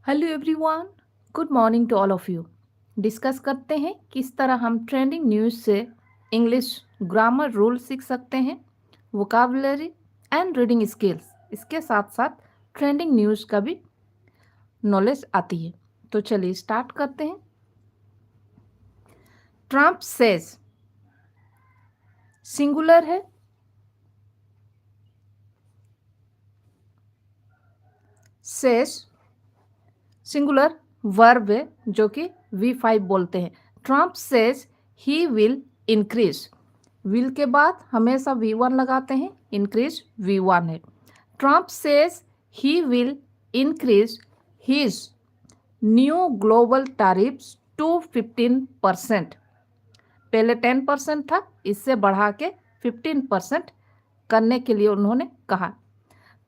Hello everyone, good morning to all of you. Discuss करते हैं किस तरह हम ट्रेंडिंग न्यूज़ से इंग्लिश ग्रामर रूल सीख सकते हैं, वोकाबुलरी एंड रीडिंग स्किल्स। इसके साथ साथ ट्रेंडिंग न्यूज़ का भी नॉलेज आती है। तो चलिए स्टार्ट करते हैं। ट्रम्प सेज, सिंगुलर है, सेज सिंगुलर वर्ब है जो कि V5 बोलते हैं। Trump says he will increase, will के बाद हमेशा V1 लगाते हैं, इंक्रीज V1 है। Trump says he will increase his new global tariffs to 15%। पहले 10% था, इससे बढ़ा के 15% करने के लिए उन्होंने कहा।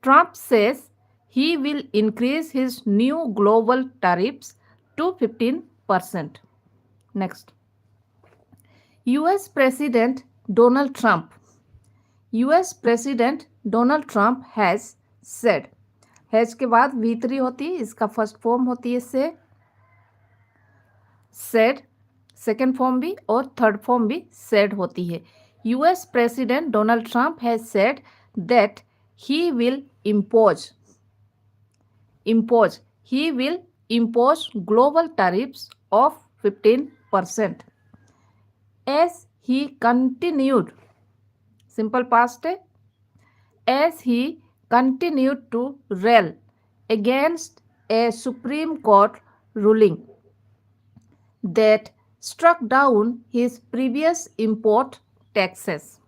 Trump says he will increase his new global tariffs to 15%. Next, US President Donald Trump. US President Donald Trump has said. Has के बाद V3 होती है, इसका फर्स्ट फॉर्म होती है से, said, सेकेंड फॉर्म भी और थर्ड फॉर्म भी said होती है। US President Donald Trump has said that he will he will impose global tariffs of 15% as he continued, simple past है, as he continued to rail against a Supreme Court ruling that struck down his previous import taxes.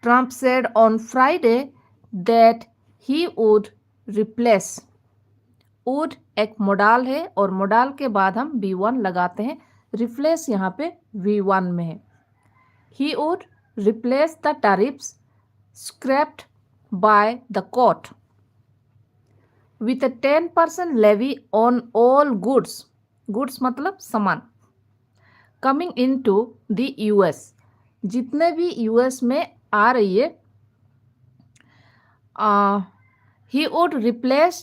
Trump said on Friday that he would replace, would एक modal है और modal के बाद हम V1 लगाते हैं, replace यहाँ पे V1 में है। He would replace the tariffs scrapped by the court with a 10% levy on all goods, goods मतलब सामान, coming into the US, जितने भी US में आ रही है, he would replace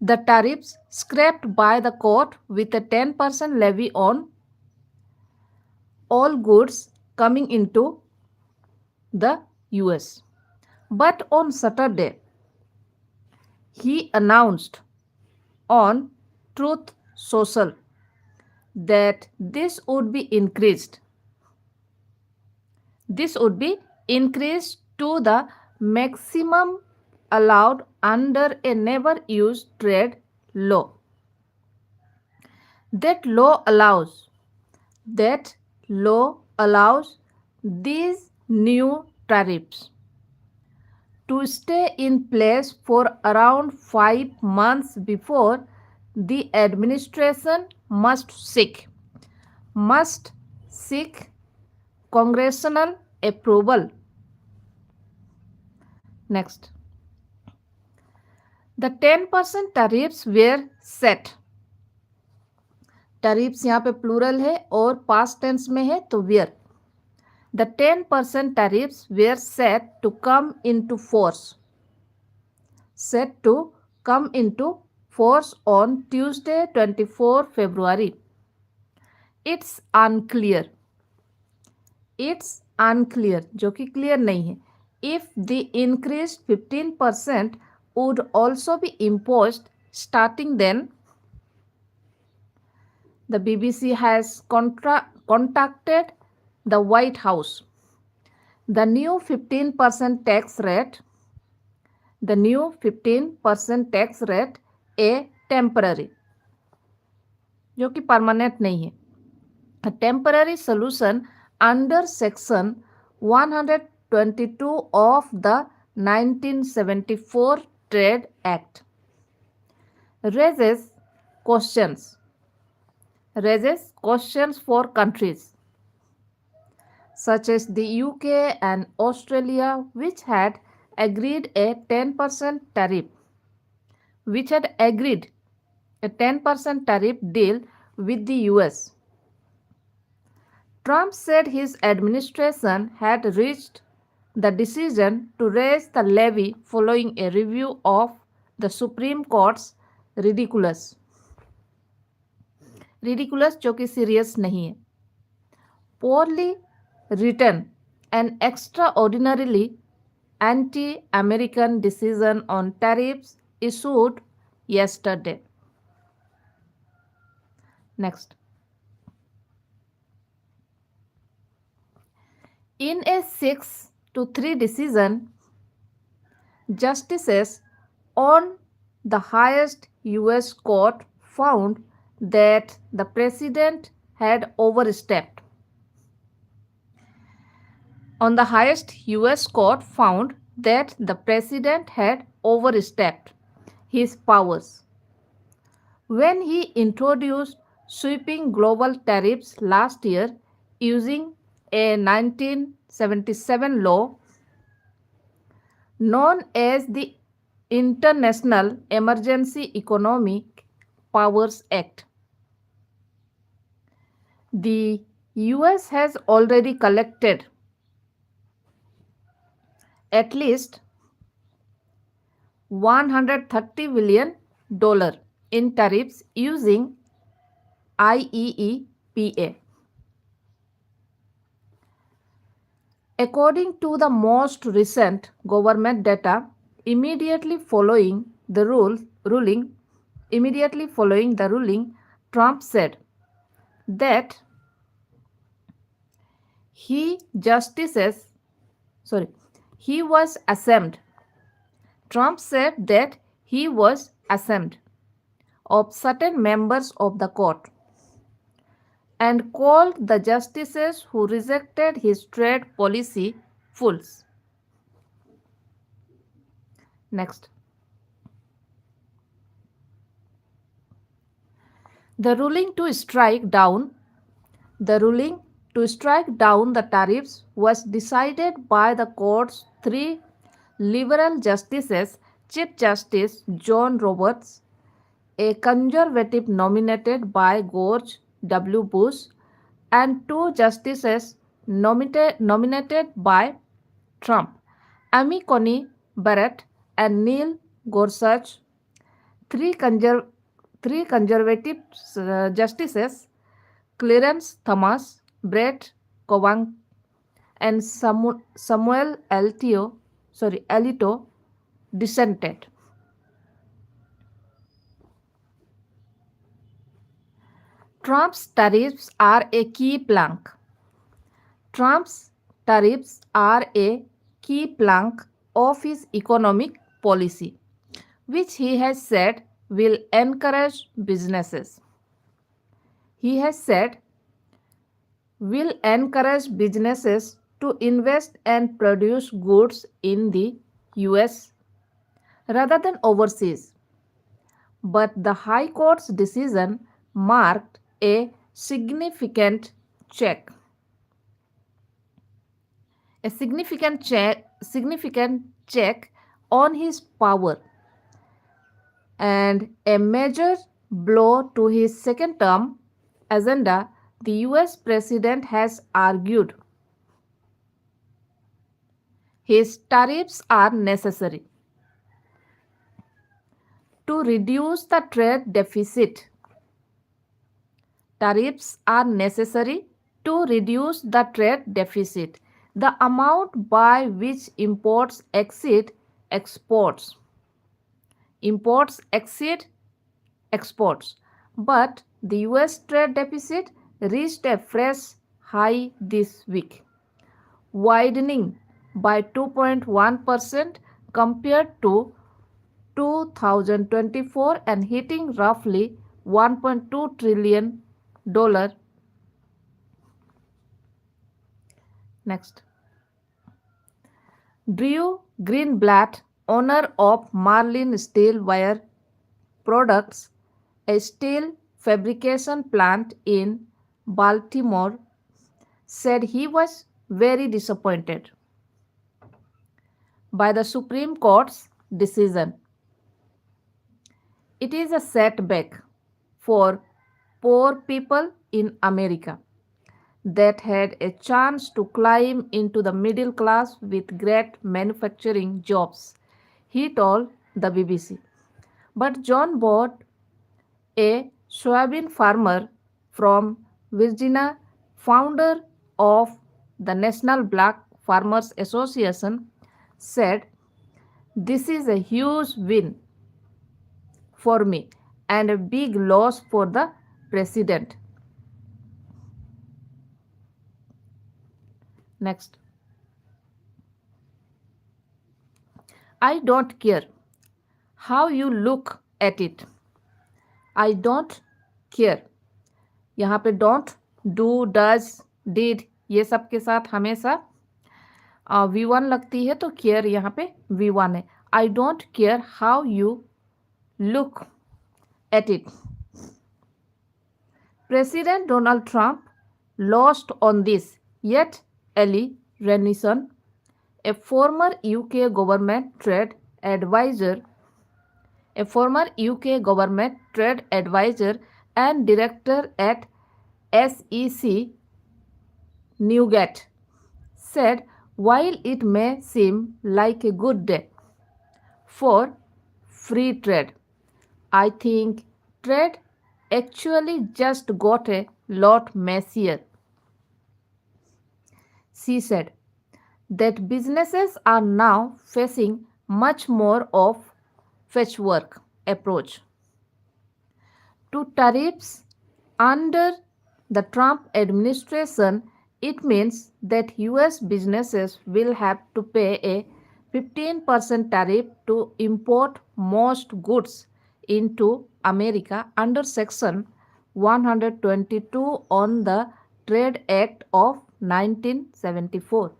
the tariffs scrapped by the court with a 10% levy on all goods coming into the US. But on Saturday, he announced on Truth Social that this would be increased. This would be increased to the maximum allowed under a never used trade law. That law allows these new tariffs to stay in place for around 5 months before the administration must seek congressional approval. Next, the 10% tariffs were set. Tariffs यहाँ पे plural है और past tense में है तो where. The 10% tariffs were set to come into force on Tuesday 24 February. It's unclear जो कि clear नहीं है, if the increased 15% would also be imposed starting then. The BBC has contacted the White House. The new 15% tax rate a temporary, जो कि permanent नहीं है, a temporary solution under section 122 of the 1974 Trade Act raises questions for countries such as the UK and Australia, which had agreed a 10% tariff deal with the US. Trump said his administration had reached the decision to raise the levy following a review of the Supreme Court's ridiculous. Ridiculous जो कि serious नहीं है. Poorly written and extraordinarily anti-American decision on tariffs issued yesterday. Next. In a 6-3 decision, justices on the highest US court found that the president had overstepped. On the highest US court found that the president had overstepped his powers when he introduced sweeping global tariffs last year using a 1977 law known as the International Emergency Economic Powers Act. The US has already collected at least $130 billion in tariffs using IEEPA. According to the most recent government data, immediately following the ruling, Trump said that he was ashamed. Trump said that he was ashamed of certain members of the court and called the justices who rejected his trade policy fools. Next. The ruling to strike down the tariffs was decided by the court's three liberal justices, Chief Justice John Roberts, a conservative nominated by George W. Bush, and two justices nominated by Trump, Amy Coney Barrett and Neil Gorsuch. Three conservative justices, Clarence Thomas, Brett Kavanaugh, and Samuel Alito dissented. Trump's tariffs are a key plank. Trump's tariffs are a key plank of his economic policy, which he has said will encourage businesses. He has said will encourage businesses to invest and produce goods in the US rather than overseas. But the High Court's decision marked a significant check on his power and a major blow to his second term agenda. The US president has argued his tariffs are necessary to reduce the trade deficit. Tariffs are necessary to reduce the trade deficit, the amount by which imports exceed exports. Imports exceed exports, but the US trade deficit reached a fresh high this week, widening by 2.1% compared to 2024 and hitting roughly $1.2 trillion. Next. Drew Greenblatt, owner of Marlin Steel Wire Products, a steel fabrication plant in Baltimore, said he was very disappointed by the Supreme Court's decision. It is a setback for poor people in America that had a chance to climb into the middle class with great manufacturing jobs, he told the BBC. But John bought a soybean farmer from Virginia, founder of the National Black Farmers Association, said, "This is a huge win for me and a big loss for the president." Next. I don't care how you look at it. I don't care. यहाँ पे don't, do, does, did ये सब के साथ हमेशा V1 लगती है, तो care यहाँ पे V1 है. I don't care how you look at it. President Donald Trump lost on this, yet Ellie Renison, a former UK government trade advisor and director at SEC Newgate, said, while it may seem like a good day for free trade, I think trade actually just got a lot messier. She said that businesses are now facing much more of patchwork approach to tariffs under the Trump administration. It means that US businesses will have to pay a 15% tariff to import most goods into America under Section 122 on the Trade Act of 1974.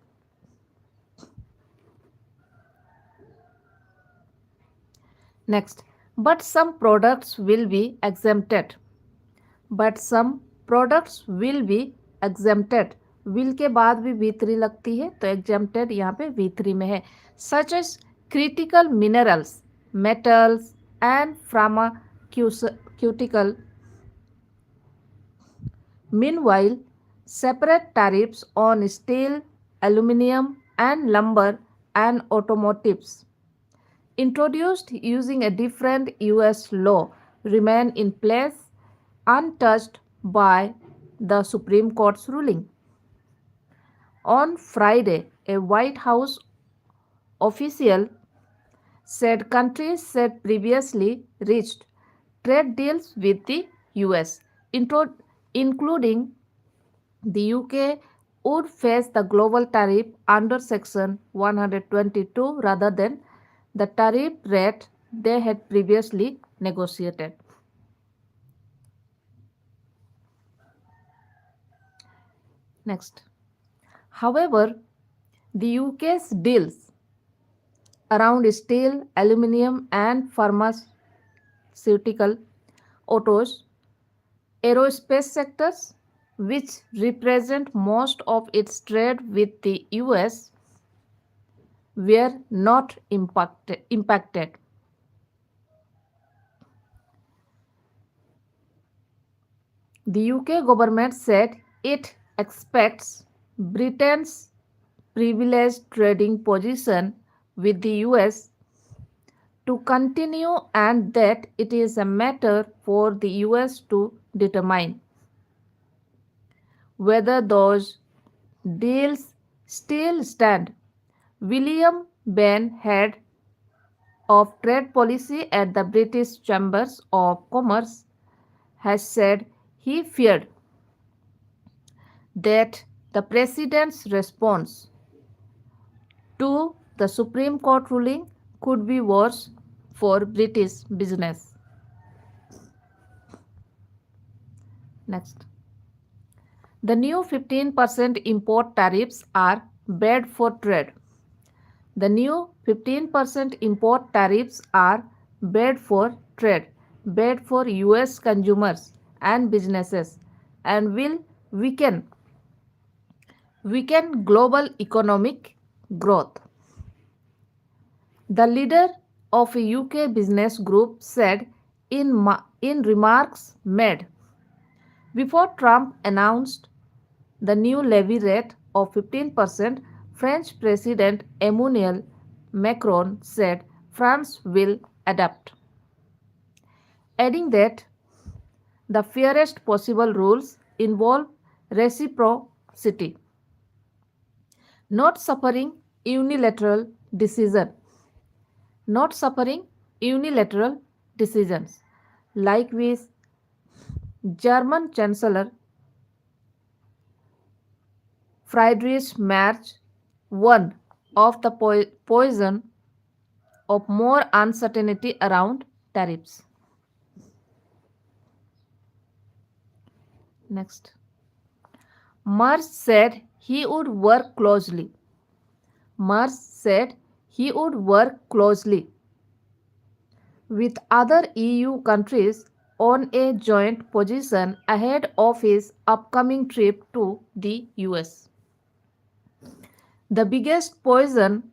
Next, but some products will be exempted. Will के बाद भी V3 लगती है, तो exempted यहाँ पे V3 में है. Such as critical minerals, metals and pharmaceutical. Meanwhile, separate tariffs on steel, aluminum and lumber and automotives introduced using a different US law remain in place untouched by the Supreme Court's ruling. On Friday, a White House official said countries had previously reached trade deals with the US, including the UK, would face the global tariff under Section 122 rather than the tariff rate they had previously negotiated. Next. However, the UK's deals around steel, aluminum and pharmaceutical, autos, aerospace sectors, which represent most of its trade with the US, were not impacted. The UK government said it expects Britain's privileged trading position with the US to continue and that it is a matter for the US to determine whether those deals still stand. William Bain, head of trade policy at the British Chambers of Commerce, has said he feared that the President's response to the Supreme Court ruling could be worse for British business. Next. The new 15% import tariffs are bad for trade. The new 15% import tariffs are bad for trade, bad for US consumers and businesses, and will weaken global economic growth. The leader of a UK business group said in remarks made before Trump announced the new levy rate of 15%, French President Emmanuel Macron said France will adapt. adding that the fairest possible rules involve reciprocity, not suffering unilateral decision, not suffering unilateral decisions, like with German Chancellor Friedrich Merz warned of the poison of more uncertainty around tariffs. Next. Merz said he would work closely. Merz said he would work closely with other EU countries on a joint position ahead of his upcoming trip to the US. The biggest poison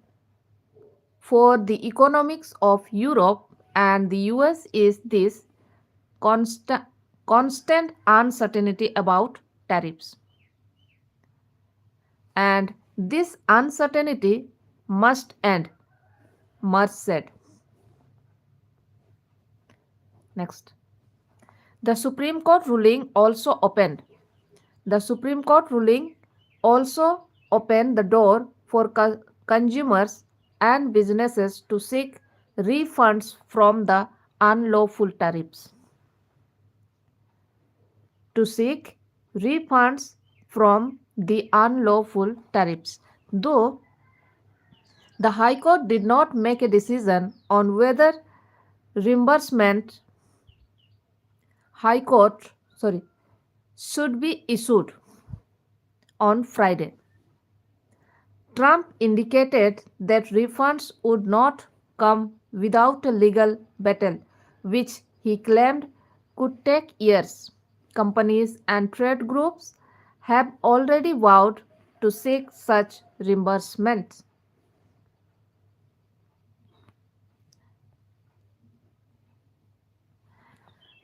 for the economics of Europe and the US is this constant uncertainty about tariffs. And this uncertainty must end, Merz said. Next. The Supreme Court ruling also opened. The Supreme Court ruling also opened the door for consumers and businesses to seek refunds from the unlawful tariffs. To seek refunds from the unlawful tariffs. Though the High Court did not make a decision on whether reimbursement should be issued on Friday. Trump indicated that refunds would not come without a legal battle, which he claimed could take years. Companies and trade groups have already vowed to seek such reimbursements.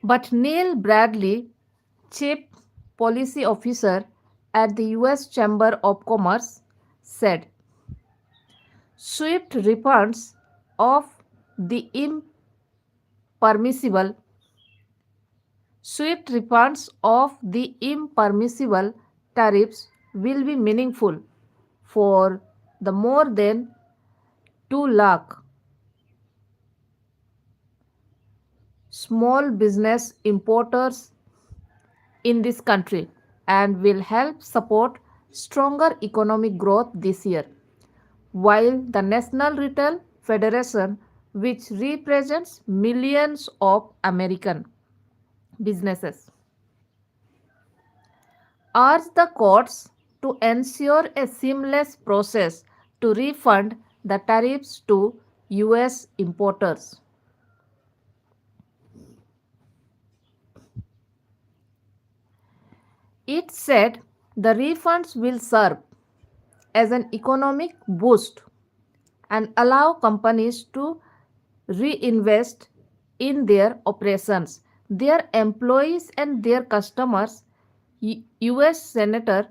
But Neil Bradley, chief policy officer at the US Chamber of Commerce, said swift refunds of the impermissible tariffs will be meaningful for the more than 2 lakh small business importers in this country and will help support stronger economic growth this year. While the National Retail Federation, which represents millions of American businesses, urged the courts to ensure a seamless process to refund the tariffs to US importers. It said the refunds will serve as an economic boost and allow companies to reinvest in their operations, their employees, and their customers. US Senator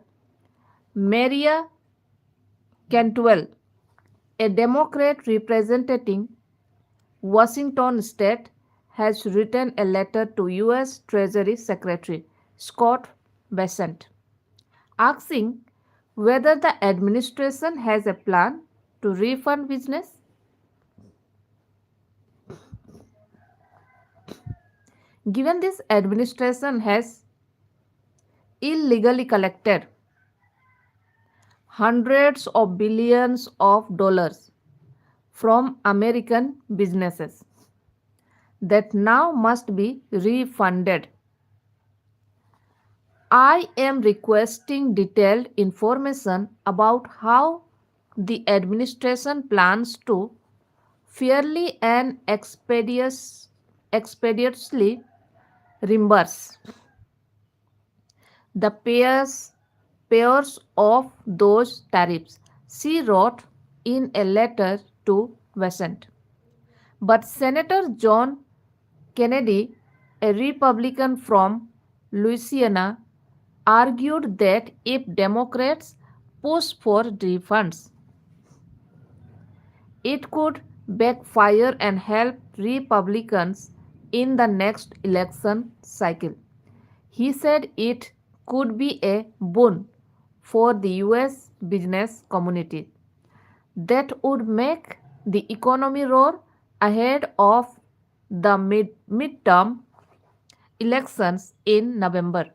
Maria Cantwell, a Democrat representing Washington State, has written a letter to US Treasury Secretary Scott Bessent asking whether the administration has a plan to refund business. Given this administration has illegally collected hundreds of billions of dollars from American businesses that now must be refunded, I am requesting detailed information about how the administration plans to fairly and expeditiously reimburse the payers of those tariffs, she wrote in a letter to Bessent. But Senator John Kennedy, a Republican from Louisiana, argued that if Democrats push for refunds, it could backfire and help Republicans in the next election cycle. He said it could be a boon for the US business community that would make the economy roar ahead of the midterm elections in November.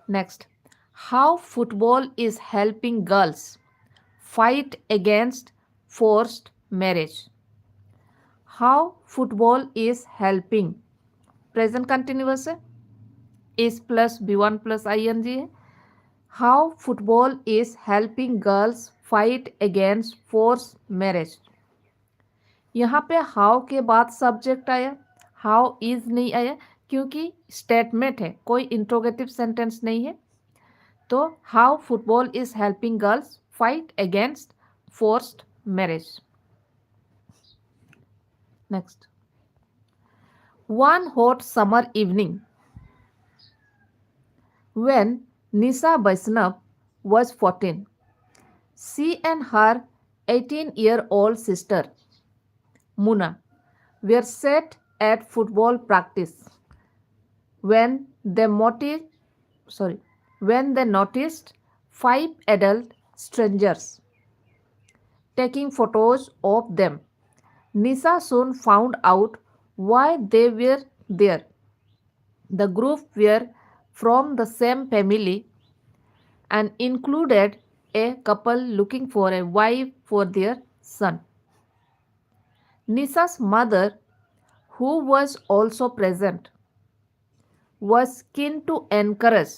Next, how football is helping girls fight against forced marriage. How football is helping. Present continuous है, is plus B1 plus ing है. How football is helping girls fight against forced marriage. यहाँ पे how के बाद subject आया, how is नहीं आया क्योंकि स्टेटमेंट है, कोई इंट्रोगेटिव सेंटेंस नहीं है. तो how football is helping girls fight against forced marriage. Next, one hot summer evening when Nisa Vaishnav was 14, she and her 18-year-old sister Muna were set at football practice when when they noticed 5 adult strangers taking photos of them. Nisa soon found out why they were there. The group were from the same family and included a couple looking for a wife for their son. Nisa's mother, who was also present, was keen to encourage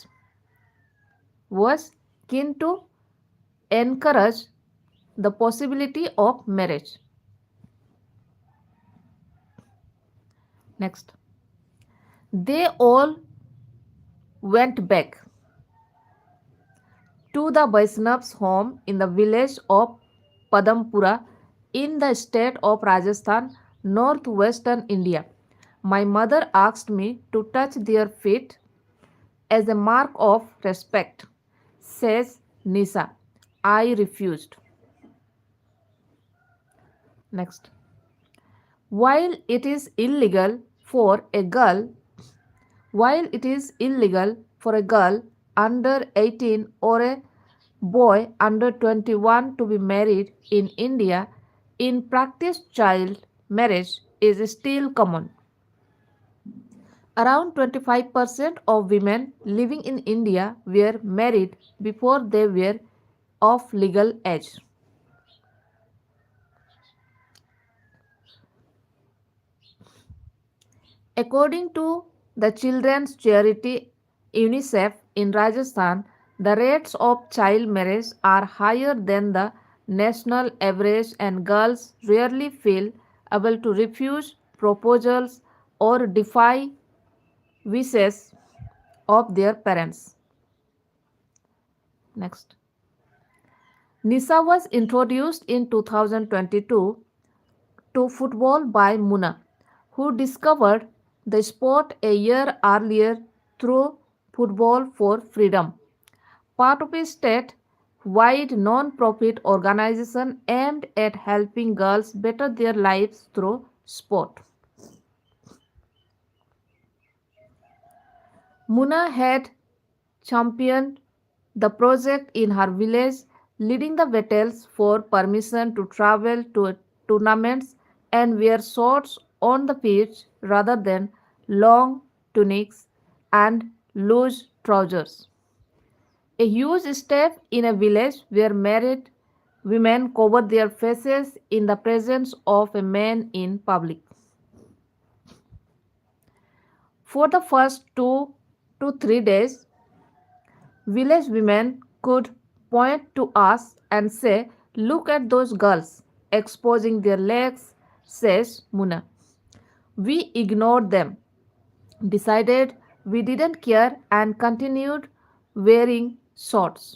the possibility of marriage. Next, they all went back to the Vaishnav's home in the village of Padampura in the state of Rajasthan, northwestern India. My mother asked me to touch their feet as a mark of respect, says Nisa. I refused. Next, while it is illegal for a girl under 18 or a boy under 21 to be married in India, in practice child marriage is still common. Around 25% of women living in India were married before they were of legal age. According to the children's charity UNICEF in Rajasthan, the rates of child marriage are higher than the national average and girls rarely feel able to refuse proposals or defy wishes of their parents. Next, Nisa was introduced in 2022 to football by Muna, who discovered the sport a year earlier through Football for Freedom, part of a state-wide non-profit organization aimed at helping girls better their lives through sport. Muna had championed the project in her village, leading the battles for permission to travel to tournaments and wear shorts on the pitch rather than long tunics and loose trousers. A huge step in a village where married women cover their faces in the presence of a man in public. For the first 2 to 3 days, village women could point to us and say, "Look at those girls exposing their legs," says Muna. We ignored them, decided we didn't care, and continued wearing shorts.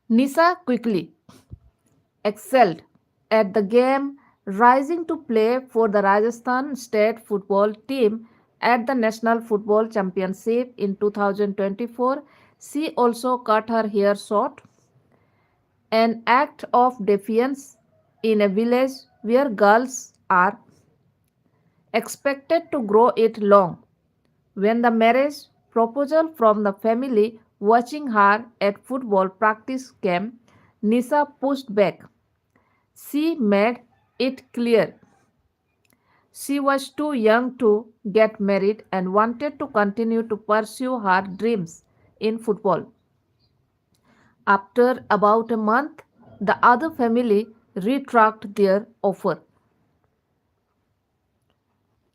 Nisa quickly excelled at the game, rising to play for the Rajasthan state football team at the National Football Championship in 2024. She also cut her hair short, an act of defiance in a village where girls are expected to grow it long. When the marriage proposal from the family watching her at football practice came, Nisa pushed back. She made it clear she was too young to get married and wanted to continue to pursue her dreams in football. After about a month, the other family retracted their offer.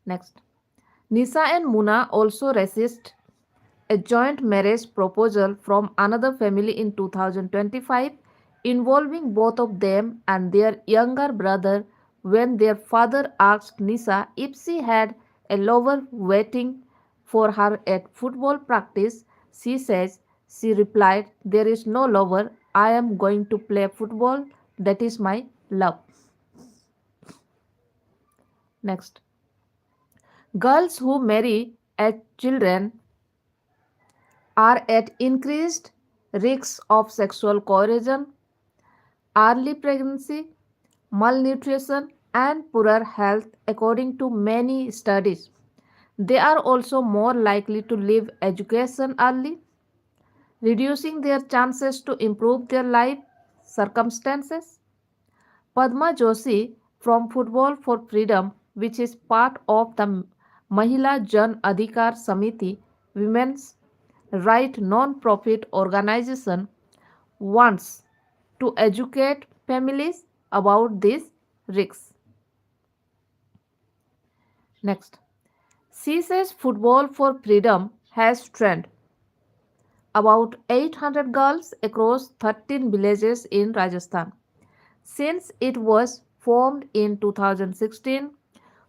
Next. Nisa and Muna also resist a joint marriage proposal from another family in 2025 involving both of them and their younger brother when their father asked Nisa if she had a lover waiting for her at football practice. She says she replied, "There is no lover. I am going to play football. That is my love." Next. Girls who marry as children are at increased risks of sexual coercion, early pregnancy, malnutrition, and poorer health, according to many studies. They are also more likely to leave education early, reducing their chances to improve their life circumstances. Padma Joshi from Football for Freedom, which is part of the Mahila Jan Adhikar Samiti, women's right non-profit organization, wants to educate families about these risks. Next. She says Football for Freedom has trained about 800 girls across 13 villages in Rajasthan. Since it was formed in 2016,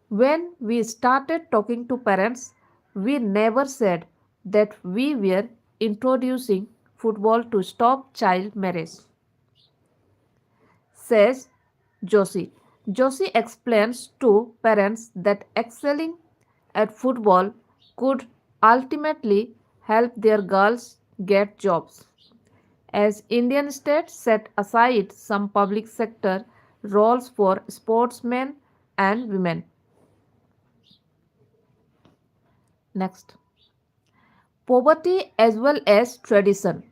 when we started talking to parents, we never said that we were introducing football to stop child marriage, says Joshi. Joshi explains to parents that excelling at football could ultimately help their girls get jobs, as Indian states set aside some public sector roles for sportsmen and women. Next. Poverty as well as tradition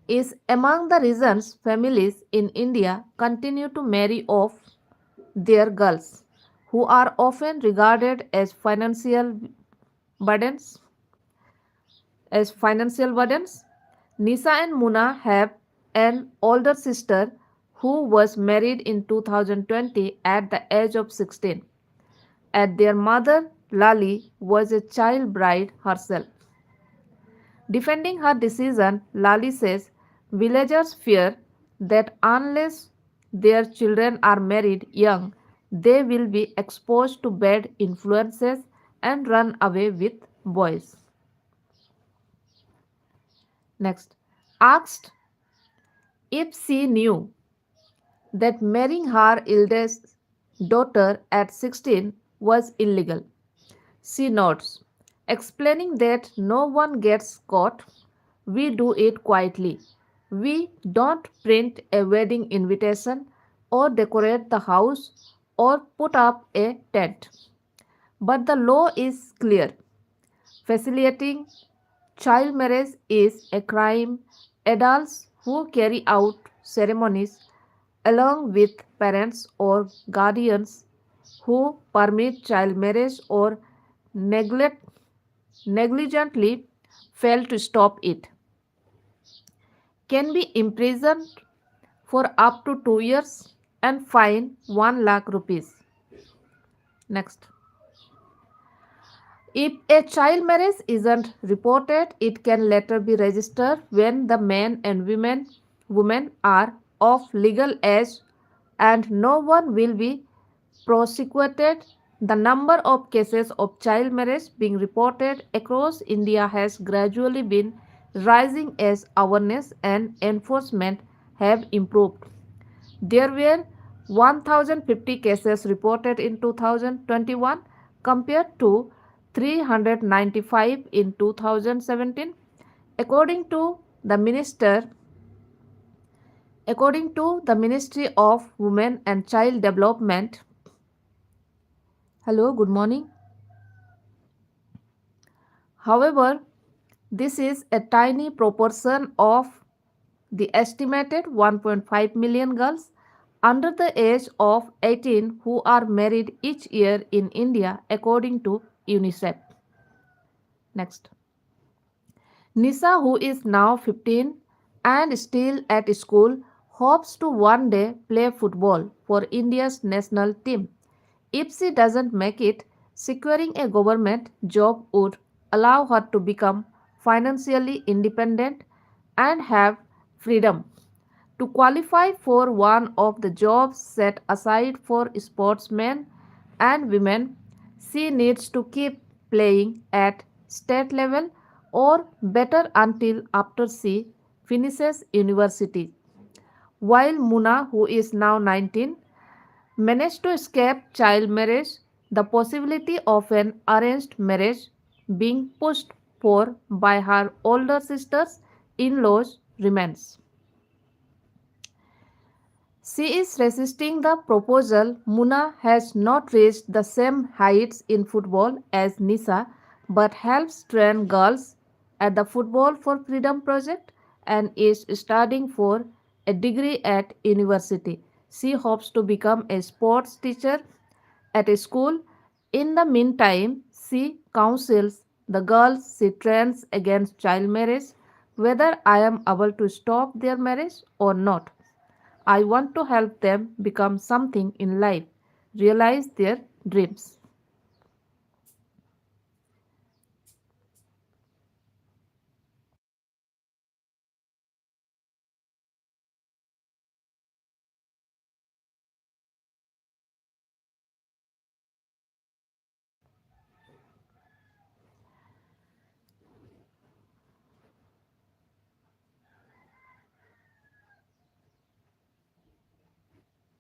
is among the reasons families in India continue to marry off their girls, who are often regarded as burdens. Financial burdens. Nisa and Muna have an older sister who was married in 2020 at the age of 16. And their mother, Lali, was a child bride herself. Defending her decision, Lali says villagers fear that unless their children are married young, they will be exposed to bad influences and run away with boys. Next, asked if she knew that marrying her eldest daughter at 16 was illegal. She nods, explaining that no one gets caught. We do it quietly. We don't print a wedding invitation or decorate the house or put up a tent. But the law is clear. Facilitating child marriage is a crime. Adults who carry out ceremonies along with parents or guardians who permit child marriage or neglect, negligently fail to stop it can be imprisoned for up to 2 years and fined 1 lakh rupees. Next. If a child marriage isn't reported, it can later be registered when the men and women are of legal age and no one will be prosecuted. The number of cases of child marriage being reported across India has gradually been rising as awareness and enforcement have improved. There were 1050 cases reported in 2021 compared to 395 in 2017. According to the minister, according to the Ministry of Women and Child Development, hello, good morning. However, this is a tiny proportion of the estimated 1.5 million girls under the age of 18 who are married each year in India, according to UNICEF. Next. Nisa, who is now 15 and still at school, hopes to one day play football for India's national team. If she doesn't make it, securing a government job would allow her to become financially independent and have freedom. To qualify for one of the jobs set aside for sportsmen and women, she needs to keep playing at state level or better until after she finishes university. While Muna, who is now 19, managed to escape child marriage, the possibility of an arranged marriage being pushed for by her older sisters in laws remains. She is resisting the proposal. Muna has not reached the same heights in football as Nisa but helps train girls at the Football for Freedom project and is studying for a degree at university. She hopes to become a sports teacher at a school. In the meantime, she counsels the girls she trains against child marriage, whether I am able to stop their marriage or not. I want to help them become something in life, realize their dreams.